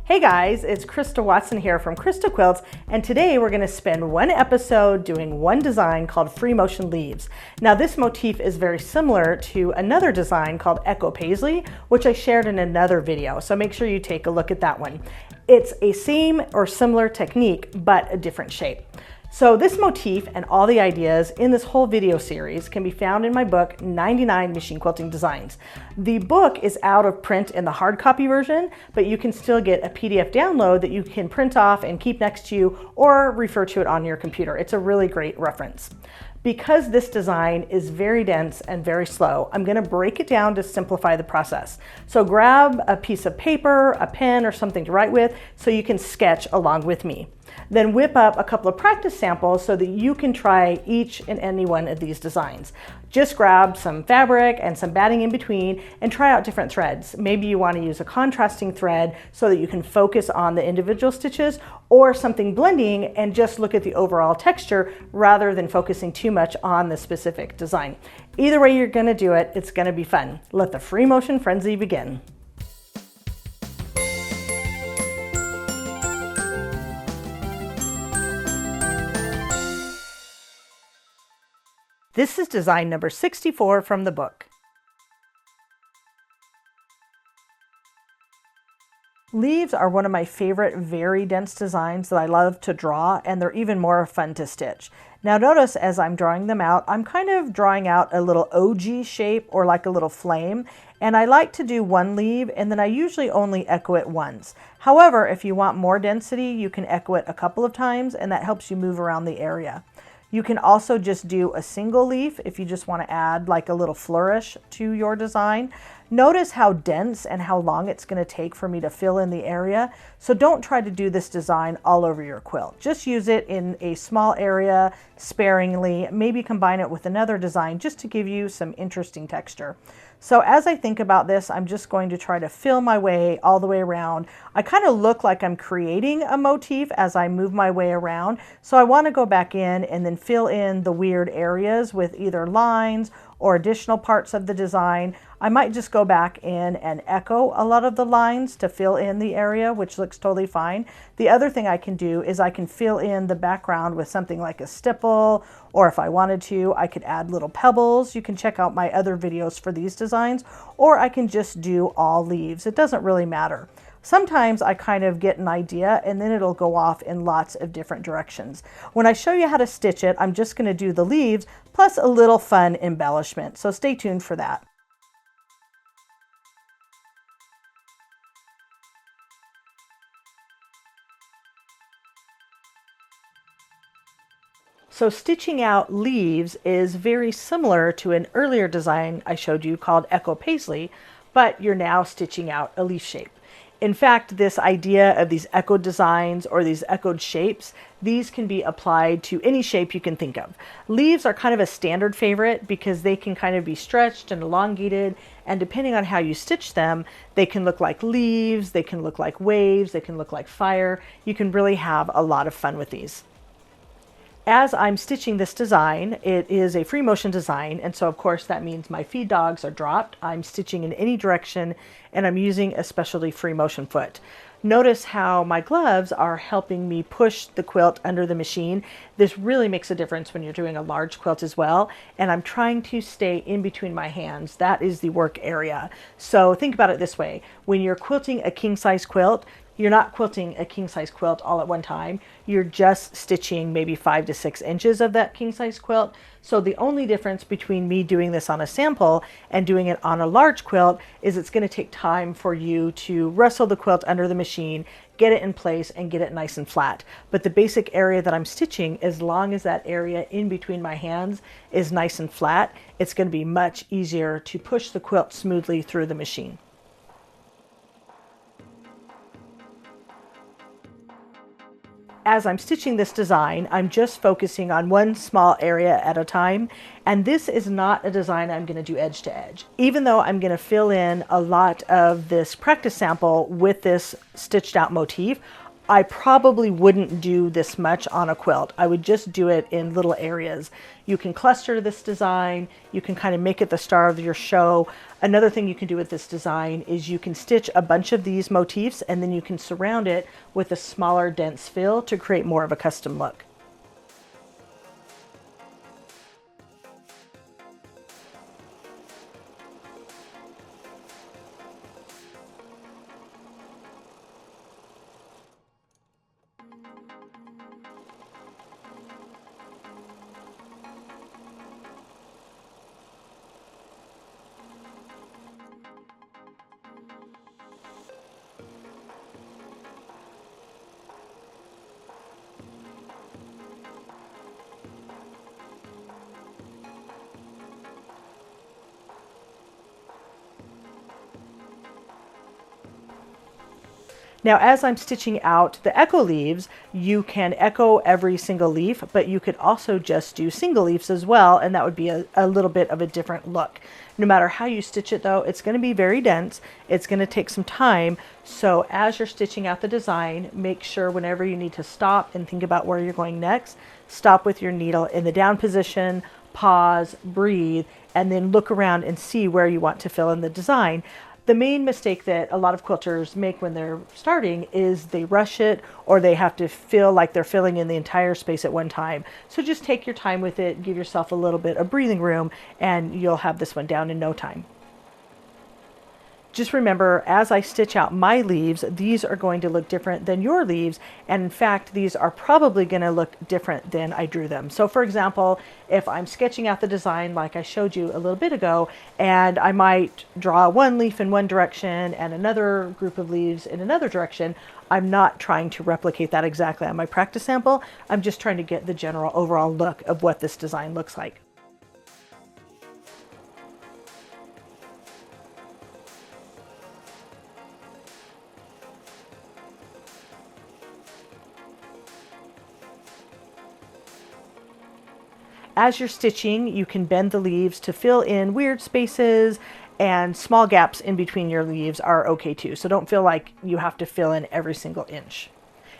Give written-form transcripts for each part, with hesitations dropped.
Hey guys, it's Krista Watson here from Krista Quilts, and today we're going to spend one episode doing one design called free motion leaves. Now this motif is very similar to another design called Echo Paisley, which I shared in another video, so make sure you take a look at that one. It's a same or similar technique, but a different shape. So this motif and all the ideas in this whole video series can be found in my book, 99 Machine Quilting Designs. The book is out of print in the hard copy version, but you can still get a PDF download that you can print off and keep next to you or refer to it on your computer. It's a really great reference. Because this design is very dense and very slow, I'm going to break it down to simplify the process. So grab a piece of paper, a pen, or something to write with so you can sketch along with me. Then whip up a couple of practice samples so that you can try each and any one of these designs. Just grab some fabric and some batting in between and try out different threads. Maybe you want to use a contrasting thread so that you can focus on the individual stitches, or something blending and just look at the overall texture rather than focusing too much on the specific design. Either way you're going to do it, it's going to be fun. Let the free motion frenzy begin. This is design number 64 from the book. Leaves are one of my favorite very dense designs that I love to draw, and they're even more fun to stitch. Now notice as I'm drawing them out, I'm kind of drawing out a little OG shape or like a little flame, and I like to do one leaf and then I usually only echo it once. However, if you want more density, you can echo it a couple of times and that helps you move around the area. You can also just do a single leaf if you just want to add like a little flourish to your design. Notice how dense and how long it's going to take for me to fill in the area. So don't try to do this design all over your quilt. Just use it in a small area sparingly, maybe combine it with another design just to give you some interesting texture. So as I think about this, I'm just going to try to fill my way all the way around. I kind of look like I'm creating a motif as I move my way around. So I want to go back in and then fill in the weird areas with either lines or additional parts of the design. I might just go back in and echo a lot of the lines to fill in the area, which looks totally fine. The other thing I can do is I can fill in the background with something like a stipple, or if I wanted to, I could add little pebbles. You can check out my other videos for these designs, or I can just do all leaves. It doesn't really matter. Sometimes I kind of get an idea and then it'll go off in lots of different directions. When I show you how to stitch it, I'm just going to do the leaves plus a little fun embellishment. So stay tuned for that. So stitching out leaves is very similar to an earlier design I showed you called Echo Paisley, but you're now stitching out a leaf shape. In fact, this idea of these echoed designs or these echoed shapes, these can be applied to any shape you can think of. Leaves are kind of a standard favorite because they can kind of be stretched and elongated, and depending on how you stitch them, they can look like leaves, they can look like waves, they can look like fire. You can really have a lot of fun with these. As I'm stitching this design, it is a free motion design, and so of course that means my feed dogs are dropped. I'm stitching in any direction, and I'm using a specialty free motion foot. Notice how my gloves are helping me push the quilt under the machine. This really makes a difference when you're doing a large quilt as well, and I'm trying to stay in between my hands. That is the work area. So think about it this way. When you're quilting a king-size quilt, you're not quilting a king-size quilt all at one time. You're just stitching maybe 5 to 6 inches of that king-size quilt. So the only difference between me doing this on a sample and doing it on a large quilt is it's going to take time for you to wrestle the quilt under the machine, get it in place, and get it nice and flat. But the basic area that I'm stitching, as long as that area in between my hands is nice and flat, it's going to be much easier to push the quilt smoothly through the machine. As I'm stitching this design, I'm just focusing on one small area at a time, and this is not a design I'm going to do edge to edge. Even though I'm going to fill in a lot of this practice sample with this stitched out motif, I probably wouldn't do this much on a quilt. I would just do it in little areas. You can cluster this design. You can kind of make it the star of your show. Another thing you can do with this design is you can stitch a bunch of these motifs and then you can surround it with a smaller dense fill to create more of a custom look. Now, as I'm stitching out the echo leaves, you can echo every single leaf, but you could also just do single leaves as well, and that would be a little bit of a different look. No matter how you stitch it though, it's going to be very dense. It's going to take some time. So as you're stitching out the design, make sure whenever you need to stop and think about where you're going next, stop with your needle in the down position, pause, breathe, and then look around and see where you want to fill in the design. The main mistake that a lot of quilters make when they're starting is they rush it, or they have to feel like they're filling in the entire space at one time. So just take your time with it, give yourself a little bit of breathing room, and you'll have this one down in no time. Just remember, as I stitch out my leaves, these are going to look different than your leaves. And in fact, these are probably going to look different than I drew them. So for example, if I'm sketching out the design like I showed you a little bit ago, and I might draw one leaf in one direction and another group of leaves in another direction, I'm not trying to replicate that exactly on my practice sample. I'm just trying to get the general overall look of what this design looks like. As you're stitching, you can bend the leaves to fill in weird spaces, and small gaps in between your leaves are okay too. So don't feel like you have to fill in every single inch.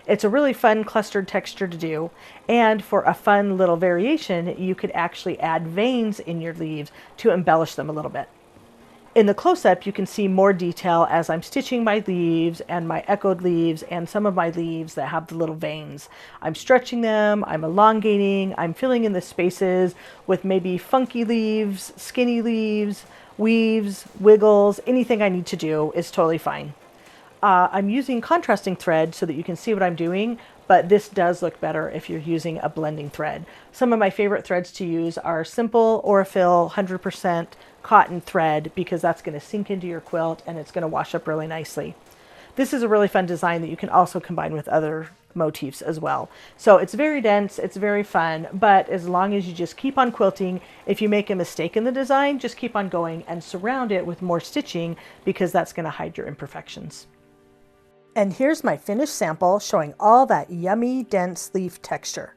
It's a really fun clustered texture to do. And for a fun little variation, you could actually add veins in your leaves to embellish them a little bit. In the close-up, you can see more detail as I'm stitching my leaves and my echoed leaves and some of my leaves that have the little veins. I'm stretching them, I'm elongating, I'm filling in the spaces with maybe funky leaves, skinny leaves, weaves, wiggles. Anything I need to do is totally fine. I'm using contrasting thread so that you can see what I'm doing, but this does look better if you're using a blending thread. Some of my favorite threads to use are simple Aurifil 100% cotton thread, because that's going to sink into your quilt and it's going to wash up really nicely. This is a really fun design that you can also combine with other motifs as well. So it's very dense, it's very fun, but as long as you just keep on quilting, if you make a mistake in the design, just keep on going and surround it with more stitching, because that's going to hide your imperfections. And here's my finished sample showing all that yummy, dense leaf texture.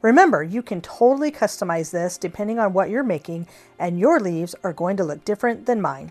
Remember, you can totally customize this depending on what you're making, and your leaves are going to look different than mine.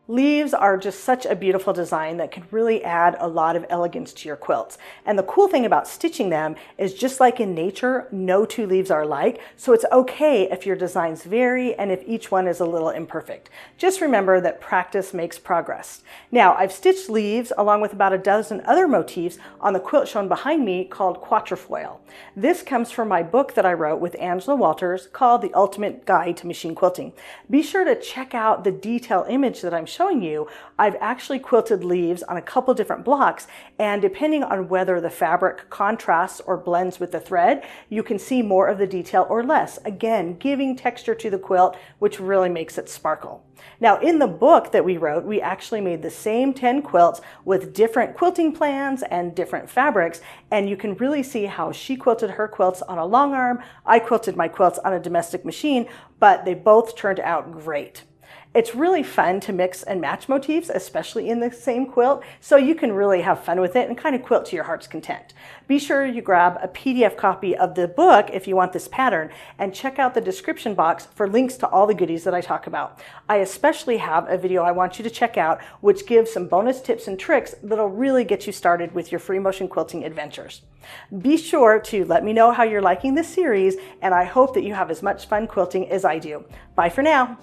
Leaves are just such a beautiful design that can really add a lot of elegance to your quilts. And the cool thing about stitching them is, just like in nature, no two leaves are alike. So it's okay if your designs vary and if each one is a little imperfect. Just remember that practice makes progress. Now, I've stitched leaves along with about a dozen other motifs on the quilt shown behind me called Quatrefoil. This comes from my book that I wrote with Angela Walters called The Ultimate Guide to Machine Quilting. Be sure to check out the detail image that I'm showing you. I've actually quilted leaves on a couple different blocks, and depending on whether the fabric contrasts or blends with the thread, you can see more of the detail or less, again giving texture to the quilt, which really makes it sparkle. Now, in the book that we wrote, we actually made the same 10 quilts with different quilting plans and different fabrics, and you can really see how she quilted her quilts on a long arm, I quilted my quilts on a domestic machine, but they both turned out great. It's really fun to mix and match motifs, especially in the same quilt, so you can really have fun with it and kind of quilt to your heart's content. Be sure you grab a PDF copy of the book if you want this pattern, and check out the description box for links to all the goodies that I talk about. I especially have a video I want you to check out, which gives some bonus tips and tricks that'll really get you started with your free motion quilting adventures. Be sure to let me know how you're liking this series, and I hope that you have as much fun quilting as I do. Bye for now.